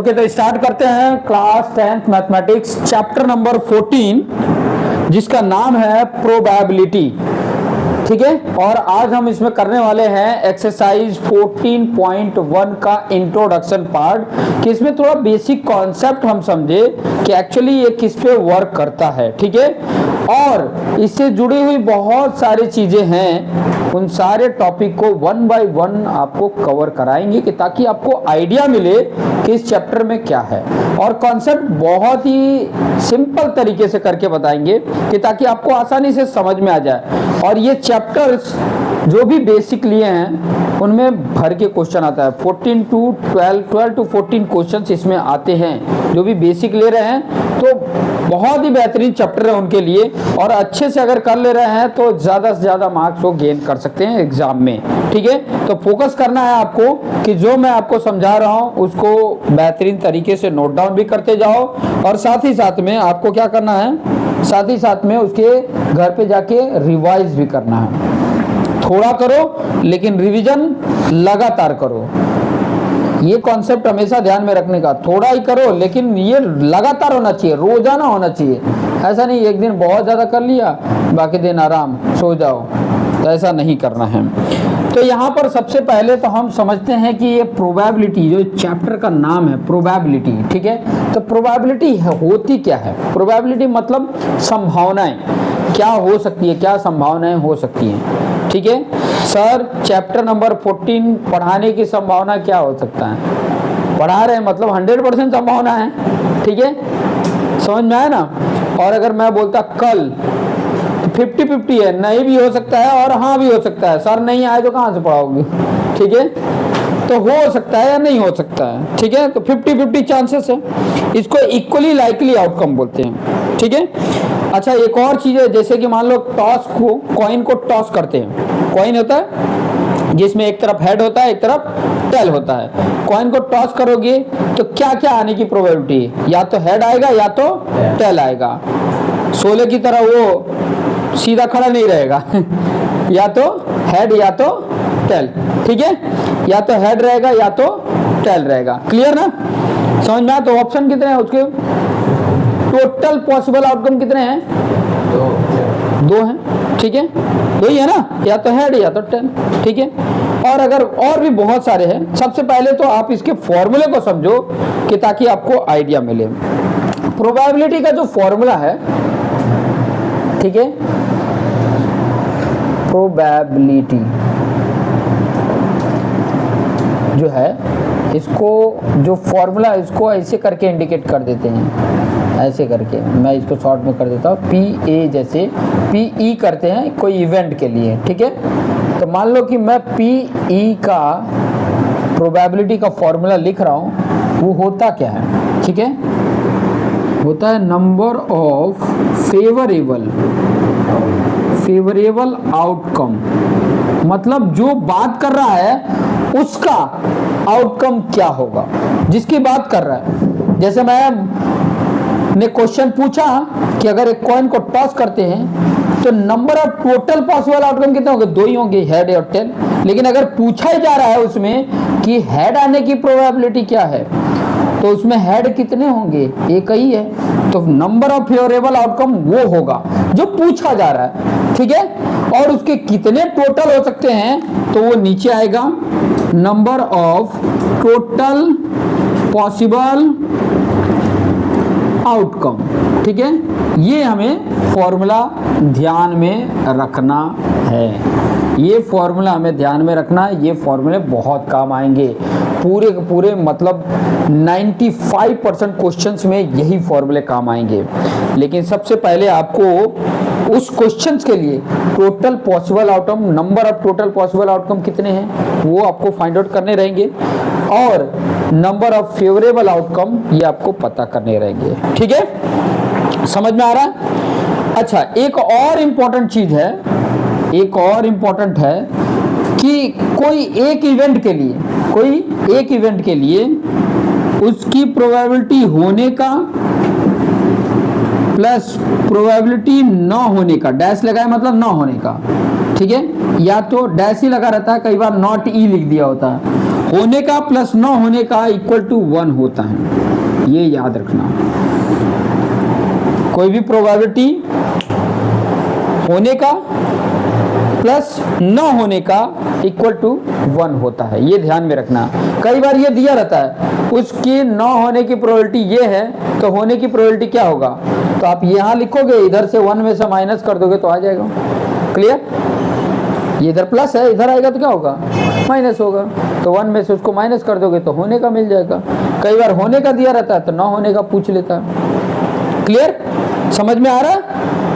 Okay, तो start करते हैं class 10th mathematics chapter number 14 जिसका नाम है प्रोबेबिलिटी। ठीक है, और आज हम इसमें करने वाले हैं एक्सरसाइज 14.1 का इंट्रोडक्शन पार्ट कि इसमें थोड़ा बेसिक कॉन्सेप्ट हम समझे कि एक्चुअली ये किस पे वर्क करता है। ठीक है, और इससे जुड़ी हुई बहुत सारी चीजें हैं, उन सारे टॉपिक को वन बाय वन आपको कवर कराएंगे कि ताकि आपको आइडिया मिले कि इस चैप्टर में क्या है, और कॉन्सेप्ट बहुत ही सिंपल तरीके से करके बताएंगे कि ताकि आपको आसानी से समझ में आ जाए। और ये चैप्टर्स जो भी बेसिक लिए हैं उनमें भर के क्वेश्चन आता है, 14 to 12 to 14 क्वेश्चन इसमें आते हैं। जो भी बेसिक ले रहे हैं तो बहुत ही बेहतरीन चैप्टर है उनके लिए, और अच्छे से अगर कर ले रहे हैं तो ज़्यादा से ज़्यादा मार्क्स वो गेन कर सकते हैं एग्जाम में। ठीक है, तो फोकस करना है आपको कि जो मैं आपको समझा रहा हूँ उसको बेहतरीन तरीके से नोट डाउन भी करते जाओ, और साथ ही साथ में आपको क्या करना है, साथ ही साथ में उसके घर पे जाके रिवाइज भी करना है। थोड़ा करो लेकिन रिवीजन लगातार करो, ये कॉन्सेप्ट हमेशा ध्यान में रखने का। थोड़ा ही करो लेकिन ये लगातार होना चाहिए, रोजाना होना चाहिए। ऐसा नहीं एक दिन बहुत ज़्यादा कर लिया बाकी दिन आराम सो जाओ, तो ऐसा नहीं करना है। तो यहाँ पर सबसे पहले तो हम समझते हैं कि ये प्रोबेबिलिटी, जो चैप्टर का नाम है प्रोबेबिलिटी, ठीक है, तो प्रोबेबिलिटी होती क्या है? प्रोबेबिलिटी मतलब संभावनाएं, क्या हो सकती है, क्या संभावनाएं हो सकती हैं। ठीक है सर, चैप्टर नंबर 14 पढ़ाने की संभावना क्या हो सकता है? पढ़ा रहे हैं मतलब 100% संभावना है। ठीक है, समझ में आया ना? और अगर मैं बोलता कल 50-50 है, नहीं भी हो सकता है और हाँ भी हो सकता है। सर नहीं आए तो कहाँ से पढ़ाओगे? ठीक है, तो हो सकता है या नहीं हो सकता है। ठीक है, तो 50-50 चांसेस है, इसको इक्वली लाइकली आउटकम बोलते हैं। ठीक है, अच्छा एक और चीज़ है, जैसे कि मान लो टॉस को, कॉइन को टॉस करते हैं। कॉइन होता है जिसमें एक तरफ हेड होता है एक तरफ टेल होता है। कॉइन को टॉस करोगे तो क्या क्या आने की प्रोबेबिलिटी है? या तो हेड आएगा या तो टेल आएगा। शोले की तरह वो सीधा खड़ा नहीं रहेगा या तो हेड या तो टेल। ठीक है, या तो हेड रहेगा या तो टेल रहेगा। क्लियर ना? समझ में आया? तो ऑप्शन कितने हैं उसके? टोटल पॉसिबल आउटकम कितने हैं? दो हैं। ठीक है, दो ही है ना, या तो हेड या तो टेल। ठीक है, और अगर और भी बहुत सारे हैं, सबसे पहले तो आप इसके फॉर्मूले को समझो कि ताकि आपको आइडिया मिले। प्रोबेबिलिटी का जो फॉर्मूला है, ठीक है, प्रोबेबिलिटी जो है, इसको जो फॉर्मूला इसको ऐसे करके इंडिकेट कर देते हैं, ऐसे करके। मैं इसको शॉर्ट में कर देता हूँ, PA जैसे PE करते हैं कोई इवेंट के लिए। ठीक है, तो मान लो कि मैं PE का प्रोबेबिलिटी का फॉर्मूला लिख रहा हूँ, वो होता क्या है? ठीक है, होता है नंबर ऑफ फेवरेबल आउटकम, मतलब जो बात कर रहा है उसका आउटकम क्या होगा, जिसकी बात कर रहा है। जैसे मैं ने क्वेश्चन पूछा कि अगर एक कॉइन को टॉस करते हैं तो number of total possible outcome कितने होंगे? दो ही होंगे, हेड और टेल। लेकिन अगर पूछा ही जा रहा है उसमें कि हेड आने की प्रोबेबिलिटी क्या है, तो उसमें हेड कितने होंगे? एक ही है, तो नंबर ऑफ फेवरेबल आउटकम वो होगा जो पूछा जा रहा है। ठीक है, और उसके कितने टोटल हो सकते हैं तो वो नीचे आएगा, number of total possible outcome. ठीक है, ये हमें फॉर्मूला ध्यान में रखना है, ये फॉर्मूला हमें ध्यान में रखना है। ये फॉर्मूले बहुत काम आएंगे, पूरे के पूरे मतलब 95% क्वेश्चंस में यही फॉर्मूले काम आएंगे। लेकिन सबसे पहले आपको उस क्वेश्चंस के लिए total possible outcome, number of total possible outcome कितने हैं वो आपको फाइंड आउट करने रहेंगे, और नंबर ऑफ फेवरेबल आउटकम ये आपको पता करने रहेंगे। ठीक है, समझ में आ रहा है? अच्छा, एक और इम्पॉर्टेंट चीज है, एक और इम्पॉर्टेंट है कि कोई एक इवेंट के लिए उसकी प्रोबेबिलिटी होने का प्लस प्रोबेबिलिटी न होने का, डैश लगाए मतलब न होने का। ठीक है, या तो डैश ही लगा रहता है, कई बार नॉट ई लिख दिया होता है, होने का प्लस न होने का इक्वल टू 1 होता है, ये याद रखना। कोई भी प्रोबेबिलिटी होने का प्लस न होने का इक्वल टू 1 होता है, ये ध्यान में रखना। कई बार ये दिया रहता है उसकी न होने की प्रोबेबिलिटी ये है तो होने की प्रोबेबिलिटी क्या होगा, तो आप यहाँ लिखोगे, इधर से 1 में से माइनस कर दोगे तो आ जाएगा। क्लियर? ये इधर प्लस है, इधर आएगा तो क्या होगा, माइनस होगा। तो 1 में से उसको माइनस कर दोगे तो होने का मिल जाएगा। कई बार होने का दिया रहता है तो न होने का पूछ लेता है। क्लियर? समझ में आ रहा है?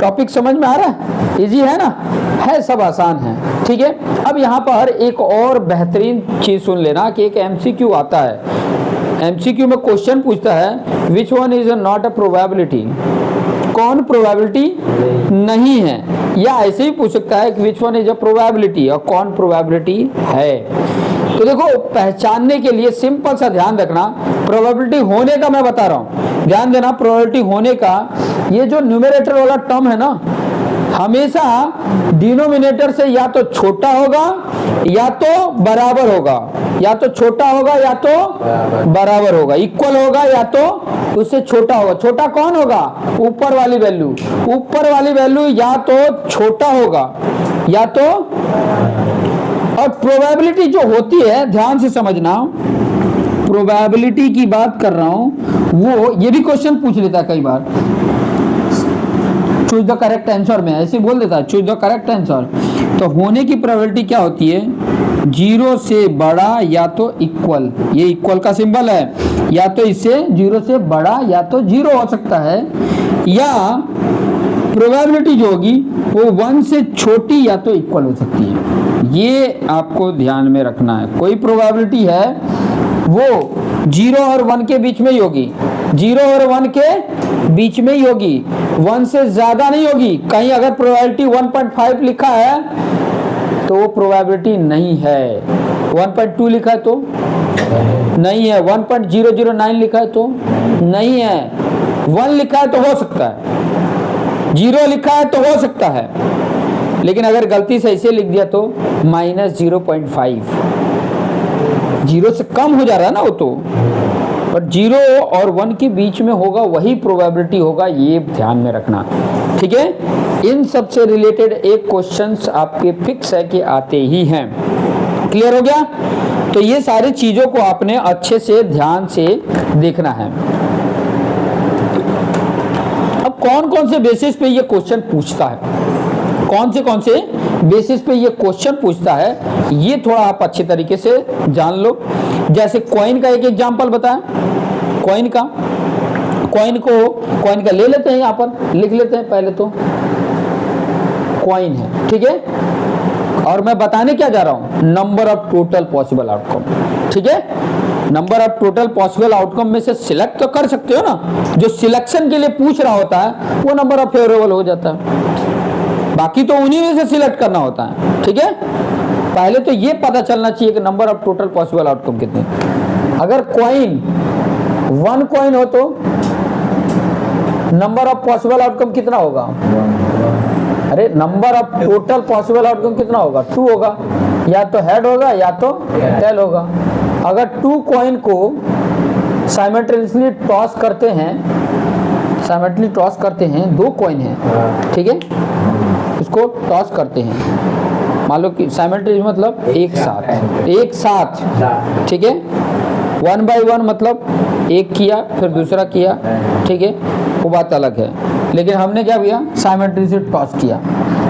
टॉपिक समझ में आ रहा है? इजी है ना? है, सब आसान है। ठीक है, अब यहाँ पर एक और बेहतरीन चीज सुन लेना कि एक एमसीक्यू आता है। एमसीक्यू में क्वेश्चन पूछता है which one is not a probability, कौन प्रोबेबिलिटी नहीं है, या ऐसे ही पूछ सकता है कि which one is a probability, और कौन प्रोबेबिलिटी है। तो देखो, पहचानने के लिए सिंपल सा ध्यान रखना, प्रोबेबिलिटी होने का मैं बता रहा हूं, ध्यान देना। प्रोबेबिलिटी होने का ये जो न्यूमरेटर वाला टर्म है ना, हमेशा डिनोमिनेटर से या तो छोटा होगा या तो बराबर होगा, या तो छोटा होगा या तो बराबर होगा, इक्वल होगा या तो उससे छोटा होगा। छोटा कौन होगा, ऊपर वाली वैल्यू, ऊपर वाली वैल्यू या तो छोटा होगा या तो। और प्रोबेबिलिटी जो होती है, ध्यान से समझना, प्रोबेबिलिटी की बात कर रहा हूं, वो ये भी क्वेश्चन पूछ लेता है कई बार, चूज द करेक्ट आंसर में ऐसे बोल देता है, चूज द करेक्ट आंसर। तो होने की प्रोबेबिलिटी क्या होती है, 0 से बड़ा या तो इक्वल, ये इक्वल का सिंबल है, या तो इससे 0 से बड़ा या तो 0 हो सकता है, या प्रोबेबिलिटी जो होगी वो 1 से छोटी या तो इक्वल हो सकती है। ये आपको ध्यान में रखना है। कोई प्रोबेबिलिटी है वो 0 और 1 के बीच में ही होगी, 0 और 1 के बीच में ही होगी, 1 से ज्यादा नहीं होगी। कहीं अगर प्रोबेबिलिटी 1.5 लिखा है तो वो प्रोबेबिलिटी नहीं है, 1.2 लिखा है तो नहीं है, 1.009 लिखा है तो नहीं है, 1 लिखा है तो हो सकता है, 0 लिखा है तो हो सकता है, लेकिन अगर गलती से ऐसे लिख दिया तो -0.5, 0 से कम हो जा रहा है ना वो तो, पर 0 और 1 के बीच में होगा वही प्रोबेबिलिटी होगा, ये ध्यान में रखना। ठीक है, इन सब से रिलेटेड एक क्वेश्चंस आपके फिक्स है कि आते ही हैं। क्लियर हो गया? तो ये सारी चीजों को आपने अच्छे से ध्यान से देखना है। अब कौन कौन से बेसिस पे ये क्वेश्चन पूछता है, कौन से बेसिस पे ये क्वेश्चन पूछता है, ये थोड़ा आप अच्छे तरीके से जान लो। जैसे कॉइन का एक एग्जांपल बताएं, कॉइन का ले लेते हैं, यहाँ पर लिख लेते हैं। पहले तो कॉइन है, ठीक है, और मैं बताने क्या जा रहा हूं, number of total possible outcome. ठीक है, number of total possible outcome में से सिलेक्ट तो कर सकते हो ना, जो सिलेक्शन के लिए पूछ रहा होता है वो नंबर ऑफ फेवरेबल हो जाता है, बाकी तो उन्हीं में से सिलेक्ट करना होता है। ठीक है, पहले तो ये पता चलना चाहिए कि number of total possible outcome कितने। अगर कॉइन 1 कॉइन हो तो नंबर ऑफ पॉसिबल आउटकम कितना होगा, अरे number of total possible outcome कितना होगा, 2 होगा, या तो हेड होगा या तो टेल होगा। अगर 2 कॉइन को साइमल्टेनियसली टॉस करते हैं, 2 कॉइन हैं, ठीक है, इसको टॉस करते हैं, मान लो कि साइमल्टेनियस मतलब एक साथ, ठीक है, 1 by 1 मतलब एक किया फिर दूसरा किया, ठीक है, वो बात अलग है। लेकिन हमने क्या किया, साइमल्टेनियसली टॉस किया,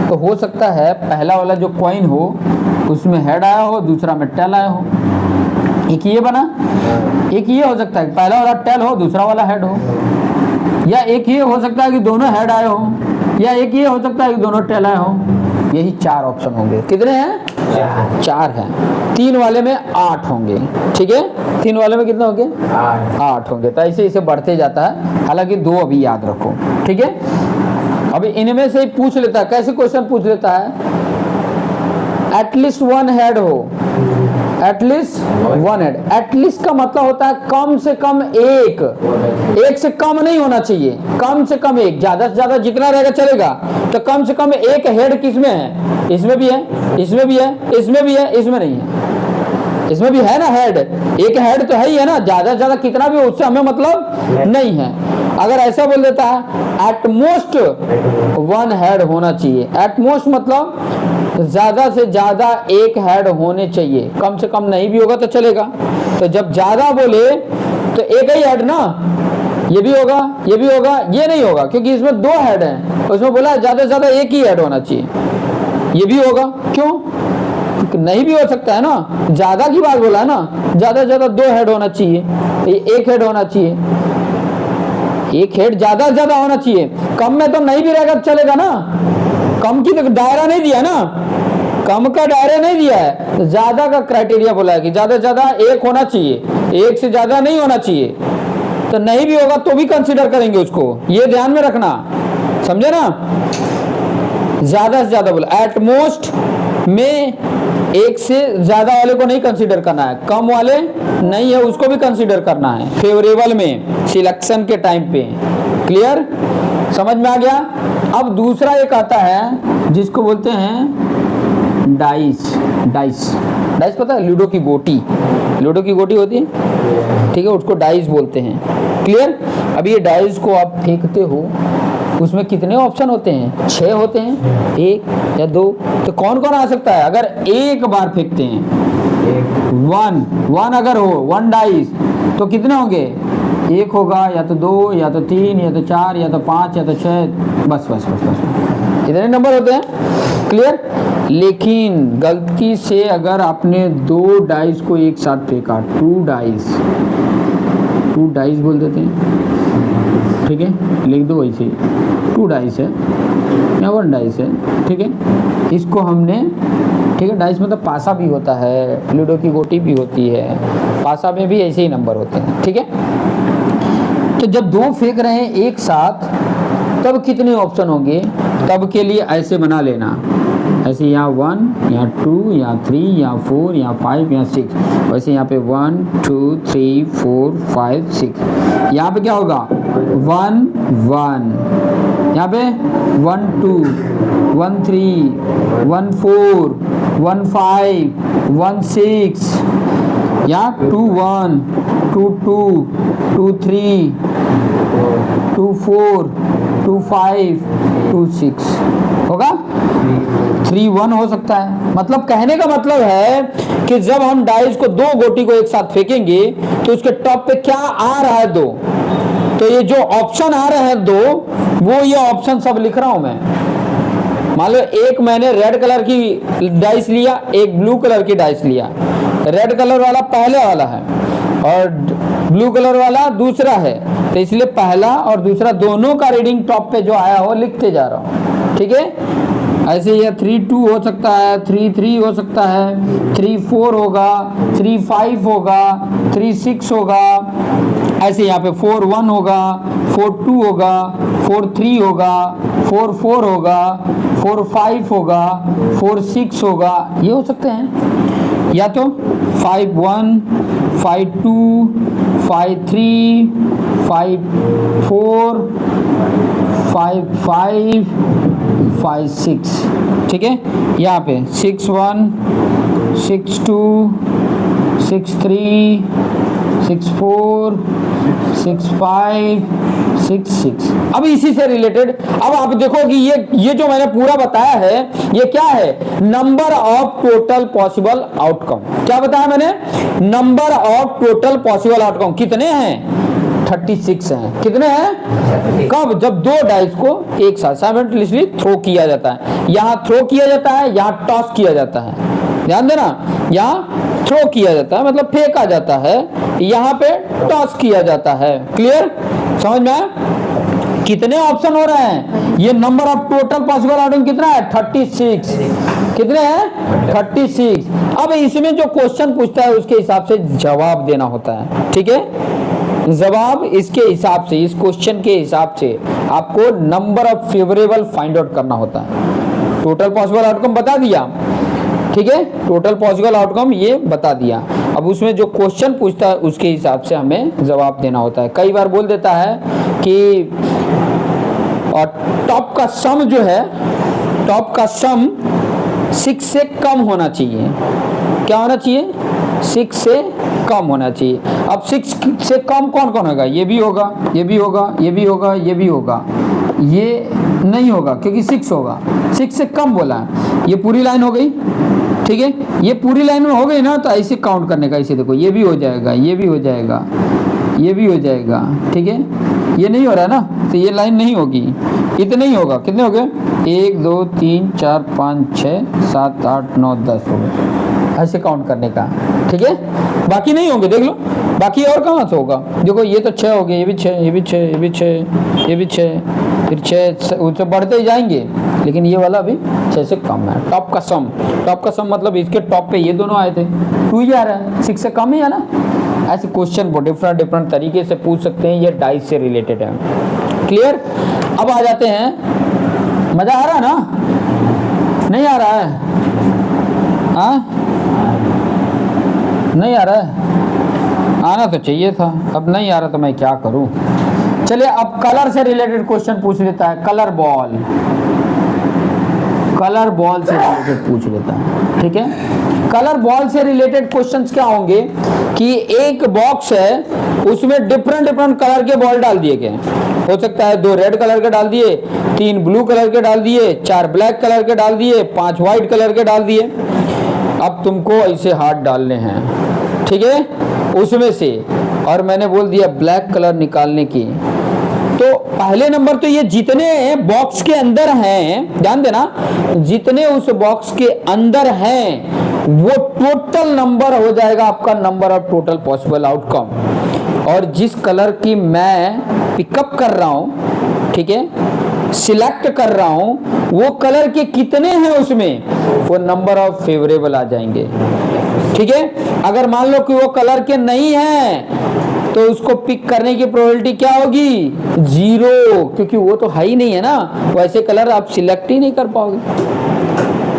तो हो सकता है पहला वाला जो कॉइन हो उसमें हेड आया हो, दूसरा में टेल आया हो। एक ये बना, एक ये हो सकता है पहला वाला टेल हो दूसरा वाला हेड हो, या एक ये हो सकता है कि दोनों हेड आए हो, या एक ये हो सकता है कि दोनों टेल आए हो। यही 4 ऑप्शन होंगे। कितने हैं, 4 हैं। 3 वाले में 8 होंगे, ठीक है, 3 वाले में कितने होंगे, 8 होंगे। तो ऐसे इसे बढ़ते जाता है, हालांकि 2 अभी याद रखो, ठीक है। अभी इनमें से ही पूछ लेता है, कैसे क्वेश्चन पूछ लेता है, एटलीस्ट 1 हेड हो, एटलीस्ट 1 हेड। एटलीस्ट का मतलब होता है कम से कम एक से कम नहीं होना चाहिए, कम से कम एक, ज्यादा से ज्यादा जितना रहेगा चलेगा। तो कम से कम एक हेड किसमें है, इसमें भी है, इसमें भी है, इसमें भी है, इसमें नहीं है। इसमें भी है ना हेड, एक हेड तो है ही है ना, ज्यादा से ज्यादा कितना भी हो उससे हमें मतलब नहीं है। अगर ऐसा बोल देता है एटमोस्ट 1 हेड होना चाहिए, एटमोस्ट मतलब ज्यादा से ज्यादा एक हेड होने चाहिए, कम से कम नहीं भी होगा तो चलेगा। तो जब ज्यादा बोले तो एक ही हेड ना, ये भी होगा ये भी होगा, ये नहीं होगा क्योंकि इसमें 2 हेड हैं, उसमें बोला ज्यादा से ज्यादा एक ही हेड होना चाहिए, ये भी होगा। क्यों? नहीं भी हो सकता है ना, ज्यादा की बात बोला है ना, ज्यादा से ज्यादा 2 हेड होना चाहिए, एक हेड होना चाहिए, एक हेड ज्यादा से ज्यादा होना चाहिए, कम में तो नहीं भी रहेगा चलेगा ना, कम की तो दायरा नहीं दिया ना, कम का दायरा नहीं दिया है, ज्यादा का क्राइटेरिया बोला है कि ज्यादा से ज्यादा एक होना चाहिए, एक से ज्यादा नहीं होना चाहिए। तो नहीं भी होगा तो भी कंसीडर करेंगे उसको, ये ध्यान में रखना, समझे ना। ज्यादा से ज्यादा बोला, एटमोस्ट में एक से ज्यादा वाले को नहीं कंसीडर करना है, कम वाले नहीं है उसको भी कंसीडर करना है फेवरेबल में, सिलेक्शन के टाइम पे। क्लियर, समझ में आ गया। अब दूसरा एक आता है जिसको बोलते हैं डाइस। डाइस डाइस पता है, लूडो की गोटी, लूडो की गोटी होती है, ठीक है, उसको डाइस बोलते हैं। क्लियर। अब ये डाइस को आप फेंकते हो, उसमें कितने ऑप्शन होते हैं? 6 होते हैं, 1 या 2। तो कौन कौन आ सकता है? अगर एक बार फेंकते हैं, 1 अगर हो 1 डाइस तो कितने होंगे? 1 होगा, या तो 2 या तो 3 या तो 4 या तो 5 या तो 6, बस बस बस बस इतने नंबर होते हैं। क्लियर। लेकिन गलती से अगर आपने 2 डाइस को एक साथ फेंका, 2 डाइस बोल देते हैं, ठीक है, लिख दो वैसे, 2 डाइस है या 1 डाइस है, ठीक है, इसको हमने, ठीक है, डाइस मतलब पासा भी होता है, लूडो की गोटी भी होती है, पासा में भी ऐसे ही नंबर होते हैं, ठीक है। तो जब 2 फेंक रहे हैं एक साथ तब कितने ऑप्शन होंगे? तब के लिए ऐसे बना लेना, ऐसे यहाँ 1 यहाँ 2 यहाँ 3 यहाँ 4 यहाँ 5 यहाँ 6, वैसे यहाँ पे 1 2 3 4 5 6, यहाँ पे क्या होगा? 1 1, यहाँ पे 1 2 1 3 1 4 1 5 1 6, यहाँ 2 1 2 2 2 3 2 4 2 5 2 6 होगा, 3 1 हो सकता है। मतलब कहने का मतलब है कि जब हम डाइस को 2 गोटी को एक साथ फेंकेंगे तो उसके टॉप पे क्या आ रहा है? 2। तो ये जो ऑप्शन आ रहे हैं 2, वो ये ऑप्शन सब लिख रहा हूं मैं। मान लो एक मैंने रेड कलर की डाइस लिया, एक ब्लू कलर की डाइस लिया, रेड कलर वाला पहले वाला है और ब्लू कलर वाला दूसरा है, तो इसलिए पहला और दूसरा दोनों का रीडिंग टॉप पे जो आया हो लिखते जा रहा हूँ, ठीक है। ऐसे ये 3 2 हो सकता है, 3 3 हो सकता है, 3 4 होगा, 3 5 होगा, 3 6 होगा, ऐसे यहाँ पे 4 1 होगा, 4 2 होगा, 4 3 होगा, 4 4 होगा, 4 5 होगा, 4 6 होगा, ये हो सकते हैं। या तो 5 1 5 2 5 3 5 4 5 5 5 6, ठीक है। यहाँ पे 6 1 6 2 6 3 6 4 6 5 6 6। अब इसी से रिलेटेड अब आप देखो कि ये जो मैंने पूरा बताया है ये क्या है? Number of total possible outcome. क्या बताया मैंने? Number of total possible outcome कितने हैं? 36 हैं। कितने हैं? कब? जब 2 डाइस को एक साथ साइमल्टेनियसली थ्रो किया जाता है। यहाँ थ्रो किया जाता है, यहाँ टॉस किया जाता है। ध्यान देना, यहाँ थ्रो किया जाता है मतलब फेंका जाता है, यहाँ पे टॉस किया जाता है। क्लियर? समझ में आया? कितने ऑप्शन हो रहे हैं? ये number of total possible outcome कितना है? 36। कितने हैं? 36। अब इसमें जो क्वेश्चन पूछता है उसके हिसाब से जवाब देना होता है, ठीक है। जवाब इसके हिसाब से, इस क्वेश्चन के हिसाब से आपको number of favourable find out करना होता है। टोटल पॉसिबल आउटकम बता दिया, ठीक है, टोटल पॉसिबल आउटकम ये बता दिया। अब उसमें जो क्वेश्चन पूछता है उसके हिसाब से हमें जवाब देना होता है। कई बार बोल देता है कि और टॉप का सम जो है, टॉप का सम 6 से कम होना चाहिए। क्या होना चाहिए? 6 से कम होना चाहिए। अब 6 से कम कौन कौन होगा? ये भी होगा, ये भी होगा, ये भी होगा, ये भी होगा, ये नहीं होगा क्योंकि 6 होगा। 6 से कम बोला है। ये पूरी लाइन हो गई, ठीक है, ये पूरी लाइन में हो गई ना, तो ऐसे काउंट करने का। ऐसे देखो, ये भी हो जाएगा, ये भी हो जाएगा, ये भी हो जाएगा, ठीक है। ये नहीं हो रहा है ना, तो ये लाइन नहीं होगी, इतने ही होगा। कितने हो गए? 1 2 3 4 5 6 7 8 9 10 हो गए, ऐसे काउंट करने का, ठीक है। बाकी नहीं होंगे, देख लो, बाकी और कहाँ से होगा? देखो, ये तो 6 हो गए, ये भी 6, ये भी 6, ये भी 6, ये भी 6, फिर 6 उससे बढ़ते ही जाएंगे, लेकिन ये वाला भी 6 से कम है। टॉप का सम, टॉप का सम मतलब इसके टॉप पे ये दोनों आए थे, 2 ही आ रहा है, 6 से कम ही है ना। ऐसे क्वेश्चन डिफरेंट तरीके से पूछ सकते हैं, ये डाइस से रिलेटेड है। क्लियर? अब आ जाते हैं, मजा आ रहा है ना? नहीं आ रहा है? हाँ, नहीं आ रहा है? आना तो चाहिए था, अब नहीं आ रहा तो मैं क्या करूं। चलिए, अब कलर से रिलेटेड क्वेश्चन पूछ लेता है। कलर बॉल, कलर बॉल से रिलेटेड पूछ लेता है, ठीक है। कलर बॉल से रिलेटेड क्वेश्चंस क्या होंगे कि एक बॉक्स है, उसमें डिफरेंट कलर के बॉल डाल दिए गए। हो सकता है 2 रेड कलर के डाल दिए, 3 ब्लू कलर के डाल दिए, 4 ब्लैक कलर के डाल दिए, 5 व्हाइट कलर के डाल दिए। अब तुमको ऐसे हाथ डालने हैं, ठीक है, उसमें से, और मैंने बोल दिया ब्लैक कलर निकालने की। तो पहले नंबर तो ये जितने बॉक्स के अंदर हैं, ध्यान देना, जितने उस बॉक्स के अंदर हैं वो टोटल नंबर हो जाएगा आपका, number of total possible outcome. और जिस कलर की मैं पिकअप कर रहा हूं, ठीक है, सिलेक्ट कर रहा हूं, वो कलर के कितने हैं उसमें, वो नंबर ऑफ फेवरेबल आ जाएंगे, ठीक है। अगर मान लो कि वो कलर के नहीं हैं तो उसको पिक करने की प्रोबेबिलिटी क्या होगी? 0, क्योंकि वो तो है ही नहीं है ना, वैसे कलर आप सिलेक्ट ही नहीं कर पाओगे।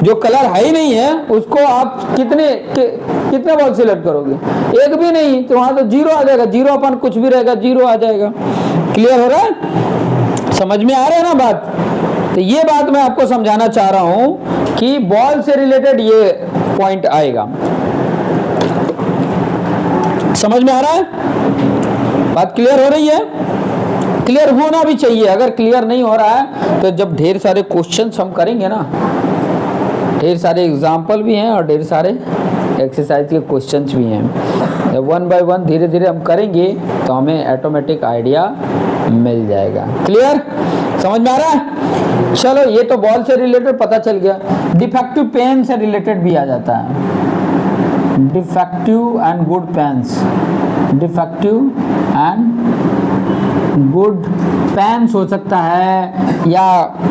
जो कलर है ही नहीं है उसको आप कितने बॉल सिलेक्ट करोगे? एक भी नहीं, तो वहां तो 0 आ जाएगा, 0 अपन कुछ भी रहेगा, 0 आ जाएगा। क्लियर हो रहा है? समझ में आ रहा है ना बात? तो ये बात मैं आपको समझाना चाह रहा हूं कि बॉल से रिलेटेड ये पॉइंट आएगा। समझ में आ रहा है? बात क्लियर हो रही है? क्लियर होना भी चाहिए। अगर क्लियर नहीं हो रहा है तो जब ढेर सारे क्वेश्चंस हम करेंगे ना, ढेर सारे एग्जाम्पल भी हैं और ढेर सारे एक्सरसाइज के क्वेश्चंस भी हैं, जब 1 बाय 1 धीरे धीरे हम करेंगे तो हमें ऑटोमेटिक आइडिया मिल जाएगा। क्लियर? समझ में आ रहा है? चलो, ये तो बॉल से रिलेटेड पता चल गया। डिफेक्टिव पेन से रिलेटेड भी आ जाता है। Defective and good pens, defective and good pens हो सकता है, या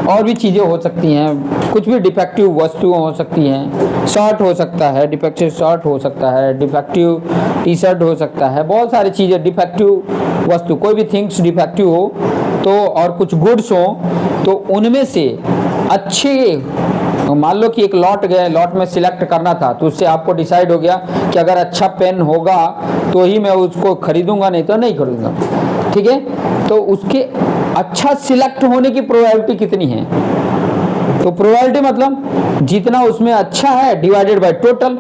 और भी चीज़ें हो सकती हैं, कुछ भी डिफेक्टिव वस्तुएं हो सकती हैं। शर्ट हो सकता है, डिफेक्टिव शर्ट हो सकता है, डिफेक्टिव टी शर्ट हो सकता है, बहुत सारी चीज़ें डिफेक्टिव वस्तु, कोई भी थिंग्स डिफेक्टिव हो तो, और कुछ गुड्स हो तो उनमें से अच्छे, मान लो कि एक लॉट गए, लॉट में सिलेक्ट करना था, तो उससे आपको डिसाइड हो गया कि अगर अच्छा पेन होगा तो ही मैं उसको खरीदूंगा, नहीं तो नहीं खरीदूंगा, ठीक है। तो उसके अच्छा सिलेक्ट होने की प्रोबेबिलिटी कितनी है? तो प्रोबेबिलिटी मतलब जितना उसमें अच्छा है डिवाइडेड बाय टोटल।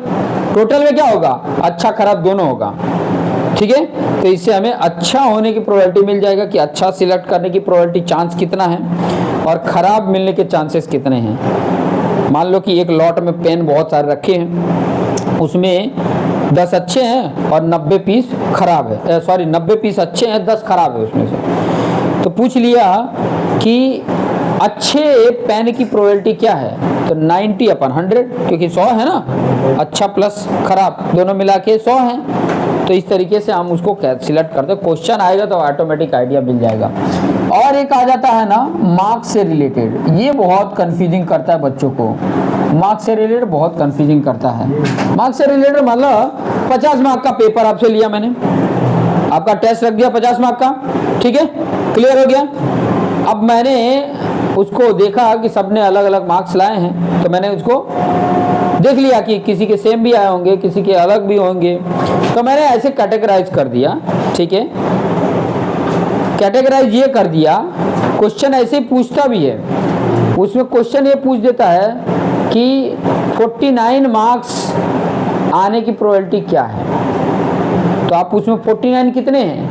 टोटल में क्या होगा? अच्छा खराब दोनों होगा, ठीक है। तो इससे हमें अच्छा होने की प्रोबेबिलिटी मिल जाएगा कि अच्छा सिलेक्ट करने की प्रोबेबिलिटी चांस कितना है और खराब मिलने के चांसेस कितने हैं। मान लो कि एक लॉट में पेन बहुत सारे रखे हैं, उसमें 10 अच्छे हैं और 90 पीस खराब है, 90 पीस अच्छे हैं, 10 खराब है उसमें से। तो पूछ लिया कि अच्छे पेन की प्रोबेबिलिटी क्या है, तो 90/100, क्योंकि 100 है ना, अच्छा प्लस खराब दोनों मिला के 100 है। तो इस तरीके से हम उसको सिलेक्ट करते हैं। क्वेश्चन आएगा तो ऑटोमेटिक आइडिया मिल जाएगा। और एक आ जाता है ना मार्क्स से रिलेटेड, ये बहुत कंफ्यूजिंग करता है बच्चों को। मार्क्स से रिलेटेड बहुत कंफ्यूजिंग करता है। मार्क्स से रिलेटेड मतलब 50 मार्क का पेपर आपसे लिया मैंने, आपका टेस्ट रख दिया 50 मार्क का, ठीक है, क्लियर हो गया। अब मैंने उसको देखा कि सबने अलग अलग मार्क्स लाए हैं, तो मैंने उसको देख लिया कि किसी के सेम भी आए होंगे, किसी के अलग भी होंगे, तो मैंने ऐसे कैटेगराइज कर दिया, ठीक है। कैटेगराइज ये कर दिया, क्वेश्चन ऐसे पूछता भी है, उसमें क्वेश्चन ये पूछ देता है कि 49 मार्क्स आने की प्रोबेबिलिटी क्या है? तो आप उसमें 49 कितने हैं?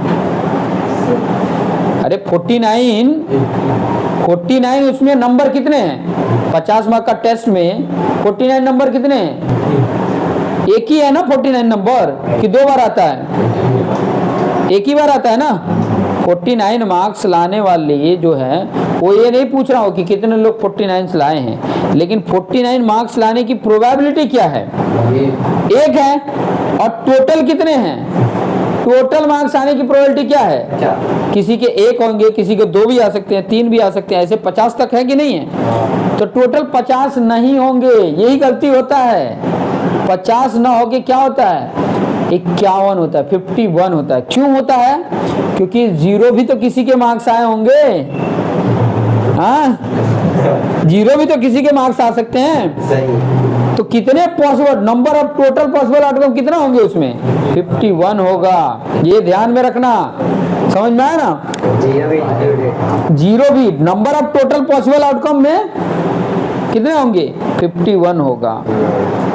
अरे 49 उसमें नंबर कितने हैं? 50 मार्क का टेस्ट में 49 नंबर कितने हैं? एक ही है ना 49 नंबर, कि 2 बार आता है? एक ही बार आता है ना। 49 मार्क्स लाने वाले जो है वो ये नहीं पूछ रहा हो कि कितने लोग 49 लाए हैं, लेकिन 49 मार्क्स लाने की प्रोबेबिलिटी क्या है? एक है। और टोटल कितने हैं? टोटल मार्क्स आने की प्रोबेबिलिटी क्या है? किसी के 1 होंगे, किसी के 2 भी आ सकते हैं, 3 भी आ सकते हैं, ऐसे 50 तक है कि नहीं है? तो टोटल 50 नहीं होंगे, यही गलती होता है। 50 ना होके क्या होता है? 51 होता है, 51 होता है। क्यों होता है? क्योंकि 0 भी तो किसी के मार्क्स आए होंगे। हाँ, 0 भी तो किसी के मार्क्स आ सकते हैं। सही। तो कितने possible number of total possible outcome कितना होंगे उसमें? 51 होगा। ये ध्यान में रखना, समझ में आया ना? 0 भी number of total possible outcome में कितने होंगे? 51 होगा।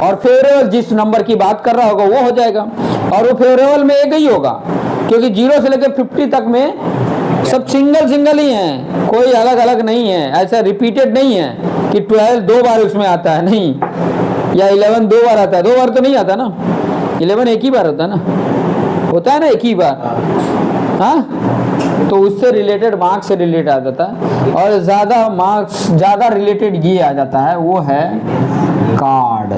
और फेवरेबल जिस नंबर की बात कर रहा होगा वो हो जाएगा, और वो फेवरेबल में एक ही होगा, क्योंकि 0 से लेकर 50 तक में सब सिंगल ही हैं, कोई अलग अलग नहीं है। ऐसा रिपीटेड नहीं है कि 12 2 बार उसमें आता है, नहीं, या 11 2 बार आता है। 2 बार तो नहीं आता ना, 11 एक ही बार होता है ना, होता है ना, एक ही बार। हाँ, तो उससे रिलेटेड मार्क्स से रिलेटेड आ जाता है। और ज़्यादा मार्क्स ज़्यादा रिलेटेड ये आ जाता है, वो है कार्ड।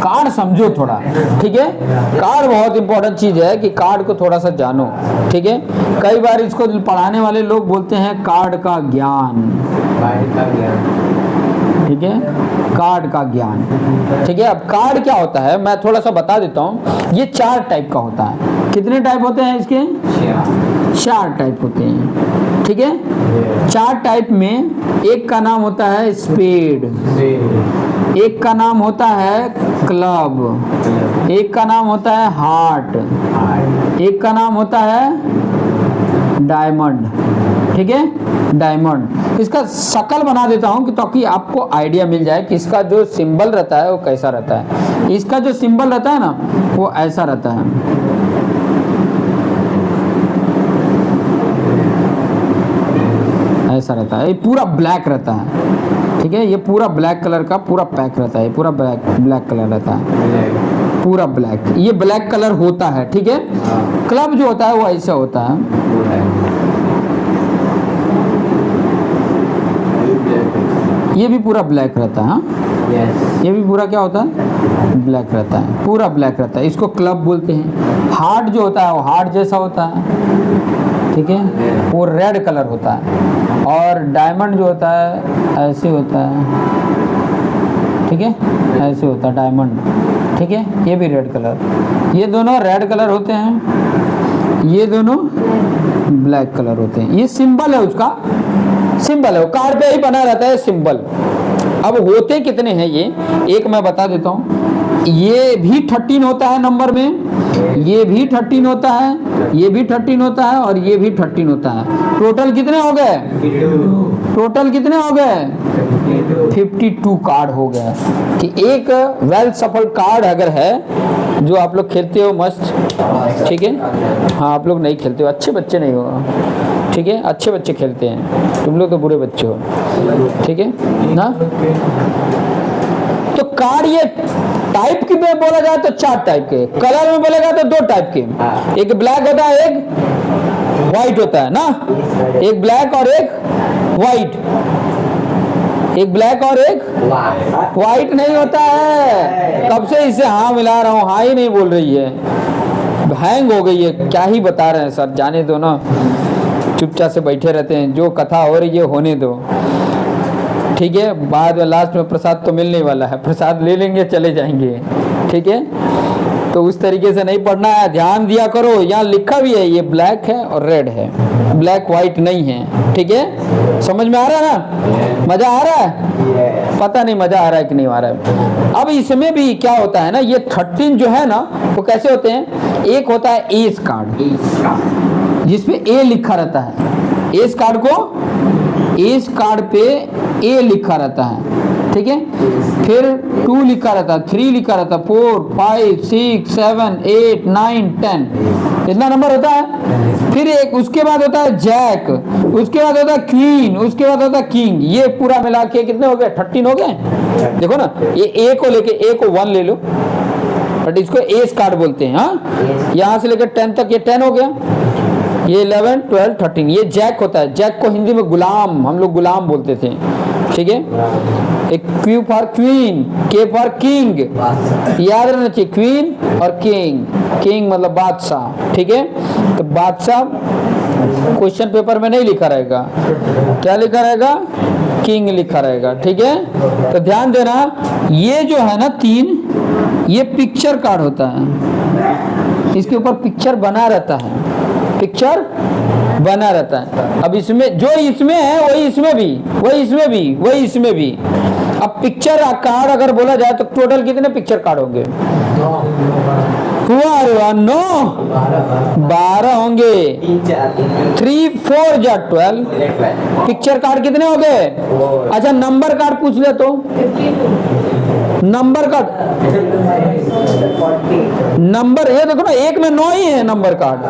कार्ड समझो थोड़ा, ठीक है? कार्ड बहुत इंपॉर्टेंट चीज़ है कि कार्ड को थोड़ा सा जानो, ठीक है? कई बार इसको पढ़ाने वाले लोग बोलते हैं कार्ड का ज्ञान, ठीक है? कार्ड का ज्ञान, ठीक है? अब कार्ड क्या होता है मैं थोड़ा सा बता देता हूँ। ये 4 टाइप का होता है। कितने टाइप होते हैं इसके? 4 टाइप होते हैं, ठीक है? 4 टाइप में एक का नाम होता है स्पेड, एक का नाम होता है क्लब, एक का नाम होता है हार्ट, एक का नाम होता है डायमंड, ठीक है? डायमंड। इसका शक्ल बना देता हूँ कि ताकि आपको आइडिया मिल जाए कि इसका जो सिंबल रहता है वो कैसा रहता है। इसका जो सिंबल रहता है ना वो ऐसा रहता है, ऐसा रहता है। ये पूरा ब्लैक रहता है, ठीक है? ये पूरा ब्लैक कलर का पूरा पैक रहता है, पूरा ब्लैक कलर रहता है, पूरा ब्लैक। ये ब्लैक कलर होता है, ठीक है? क्लब जो होता है वो ऐसा होता है, ये भी पूरा ब्लैक रहता है। हाँ, ये भी पूरा क्या होता है? ब्लैक रहता है, पूरा ब्लैक रहता है। इसको क्लब बोलते हैं। हार्ट जो होता है वो हार्ट जैसा होता है, ठीक है? वो रेड कलर होता है। और डायमंड जो होता है ऐसे होता है, ठीक है? ऐसे होता है डायमंड, ठीक है? ये भी रेड कलर, ये दोनों रेड कलर होते हैं, ये दोनों ब्लैक कलर होते हैं। ये सिंबल है, उसका सिंबल है, वो कार्ड पे ही बना रहता है सिंबल। अब होते कितने हैं ये, एक मैं बता देता हूँ। ये भी 13 होता है नंबर में, ये भी 13 होता है, ये भी 13 होता है, और ये भी 13 होता है। टोटल कितने हो गए? टोटल कितने हो गए? 52 कार्ड हो गए। कि एक वेल सफल कार्ड अगर है जो आप लोग खेलते हो मस्त, ठीक है? हाँ, आप लोग नहीं खेलते हो, अच्छे बच्चे नहीं हो, ठीक है? अच्छे बच्चे खेलते हैं, तुम लोग तो बुरे बच्चे हो, ठीक है ना? तो कार्ड ये टाइप की में बोला जाए तो 4 टाइप के, कलर में बोलेगा तो 2 टाइप के, एक ब्लैक होता है, एक व्हाइट होता है ना, एक ब्लैक और एक व्हाइट, एक ब्लैक और एक व्हाइट नहीं होता है। कब से इसे हाँ मिला रहा हूँ, हाँ ही नहीं बोल रही है, हैंग हो गई है। क्या ही बता रहे हैं सर, जाने दो ना, चुपचाप से बैठे रहते हैं, जो कथा हो रही है होने दो, ठीक है? बाद में लास्ट में प्रसाद तो मिलने वाला है, प्रसाद ले लेंगे चले जाएंगे, ठीक है? तो उस तरीके से नहीं पढ़ना है, ध्यान दिया करो। यहाँ लिखा भी है ये ब्लैक है और रेड है, ब्लैक व्हाइट नहीं है, ठीक है? समझ में आ रहा है ना? मजा आ रहा है? पता नहीं मजा आ रहा है कि नहीं आ रहा है। अब इसमें भी क्या होता है ना, ये 13 जो है ना वो कैसे होते हैं? एक होता है एस कार्ड, जिसपे ए लिखा रहता है। एस कार्ड को, एस कार्ड पे ए लिखा रहता है, ठीक है। फिर 2 लिखा रहता, 3 लिखा रहता, 4 5 6 7 8 9 10, इतना नंबर होता है। फिर एक उसके बाद होता है जैक, उसके बाद होता है क्वीन, उसके बाद होता है किंग। ये पूरा मिला के कितने हो गए? 13 हो गए। देखो ना, ये ए को लेके, ए को 1 ले लो, बट इसको एस कार्ड बोलते हैं। हाँ, यहाँ से लेकर 10 तक ये 10 हो गया, ये 11 12 13, ये जैक होता है। जैक को हिंदी में गुलाम, हम लोग गुलाम बोलते थे, ठीक है। एक क्यू फॉर क्वीन, के फॉर किंग, याद रहना चाहिए, क्वीन और किंग। किंग मतलब बादशाह, ठीक है। तो बादशाह क्वेश्चन पेपर में नहीं लिखा रहेगा, क्या लिखा रहेगा? किंग लिखा रहेगा, ठीक है। तो ध्यान देना, ये जो है ना 3, ये पिक्चर कार्ड होता है, इसके ऊपर पिक्चर बना रहता है, पिक्चर बना रहता है। अब इसमें जो इसमें है वही इसमें भी, वही इसमें भी, वही इसमें भी। अब पिक्चर कार्ड अगर बोला जाए तो टोटल कितने पिक्चर कार्ड होंगे? हुआ 9, 12 होंगे, 3 4 जा 12, पिक्चर कार्ड कितने हो गए? अच्छा, नंबर कार्ड पूछ ले तो, नंबर कार्ड, नंबर ये देखो ना, एक में 9 ही है नंबर कार्ड,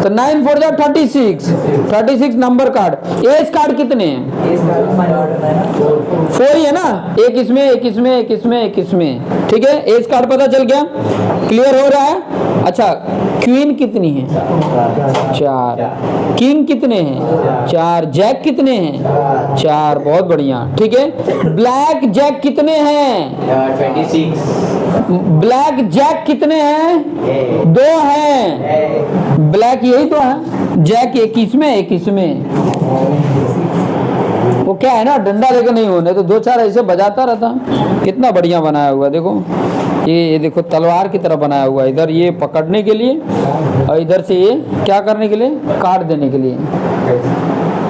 तो 9 4 जा 36, 36 नंबर कार्ड। एज कार्ड कितने हैं? 4 ही है ना, एक इसमें, एक इसमें, एक इसमें, एक इसमें, ठीक है। एज कार्ड पता चल गया, क्लियर हो रहा है। अच्छा, क्वीन कितनी है? 4। किंग कितने हैं? 4। जैक कितने हैं? 4। बहुत बढ़िया, ठीक है। ब्लैक जैक कितने हैं? 26। ब्लैक जैक कितने हैं? 2 हैं। ब्लैक यही तो है, जैक 21 में, 21 में। वो क्या है ना, डंडा लेकर नहीं होने तो 2-4 ऐसे बजाता रहता। कितना बढ़िया बनाया हुआ, देखो ये देखो तलवार की तरह बनाया हुआ है। इधर ये पकड़ने के लिए और इधर से ये क्या करने के लिए? काट देने के लिए।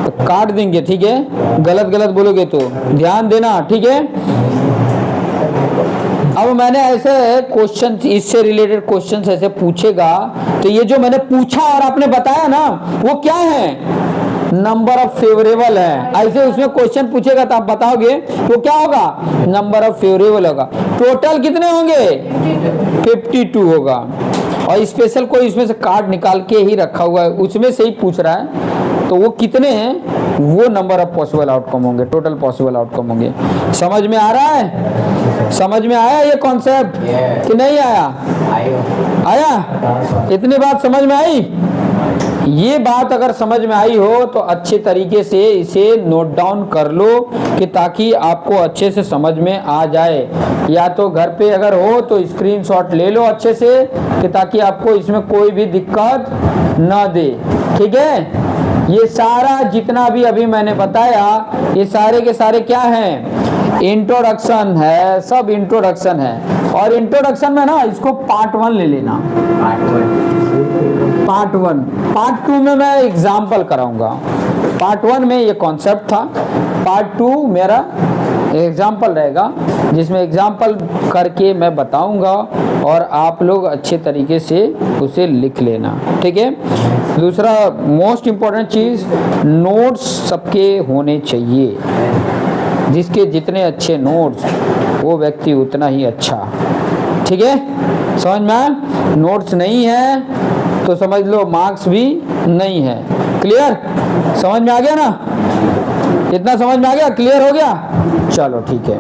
तो काट देंगे, ठीक है। गलत गलत बोलोगे तो ध्यान देना, ठीक है। अब मैंने ऐसे क्वेश्चन, इससे रिलेटेड क्वेश्चन ऐसे पूछेगा तो ये जो मैंने पूछा और आपने बताया ना, वो क्या है? नंबर ऑफ फेवरेबल है। ऐसे उसमें क्वेश्चन पूछेगा तो आप बताओगे तो क्या होगा? नंबर ऑफ फेवरेबल होगा। टोटल कितने होंगे? 52 होगा। और स्पेशल कोई इसमें से कार्ड निकाल के ही रखा हुआ है, उसमें से ही पूछ रहा है, तो वो कितने हैं? वो नंबर ऑफ पॉसिबल आउटकम होंगे, टोटल पॉसिबल आउटकम होंगे। समझ में आ रहा है? समझ में आया ये कॉन्सेप्ट कि नहीं आया? आया? इतनी बात समझ में आई? ये बात अगर समझ में आई हो तो अच्छे तरीके से इसे नोट डाउन कर लो, कि ताकि आपको अच्छे से समझ में आ जाए। या तो घर पे अगर हो तो स्क्रीनशॉट ले लो अच्छे से, कि ताकि आपको इसमें कोई भी दिक्कत ना दे, ठीक है। ये सारा जितना भी अभी मैंने बताया, ये सारे के सारे क्या हैं? इंट्रोडक्शन है, सब इंट्रोडक्शन है। और इंट्रोडक्शन में ना इसको पार्ट 1 ले लेना, पार्ट 1। पार्ट 2 में मैं एग्जाम्पल कराऊंगा। पार्ट 1 में ये कॉन्सेप्ट था, पार्ट 2 मेरा एग्जाम्पल रहेगा, जिसमें एग्जाम्पल करके मैं बताऊंगा और आप लोग अच्छे तरीके से उसे लिख लेना, ठीक है। दूसरा मोस्ट इम्पोर्टेंट चीज़, नोट्स सबके होने चाहिए। जिसके जितने अच्छे नोट्स, वो व्यक्ति उतना ही अच्छा, ठीक है। समझ में आया? नोट्स नहीं है तो समझ लो मार्क्स भी नहीं है। क्लियर? समझ में आ गया ना? इतना समझ में आ गया? क्लियर हो गया? चलो ठीक है।